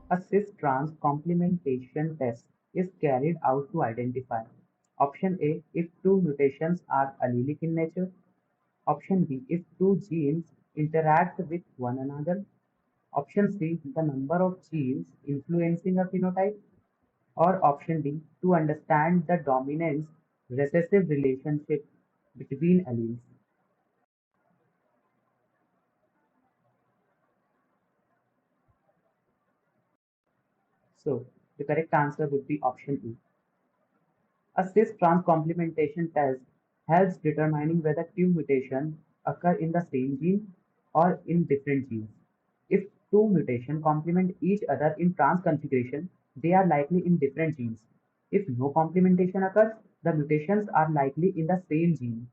A cis-trans complementation test is carried out to identify option A if two mutations are allelic in nature, option B if two genes interact with one another, option C the number of genes influencing a phenotype, or option D to understand the dominance recessive relationship between alleles. So the correct answer would be option E. A cis-trans complementation test helps determining whether two mutations occur in the same gene or in different genes. If two mutations complement each other in trans configuration, they are likely in different genes. If no complementation occurs, the mutations are likely in the same gene.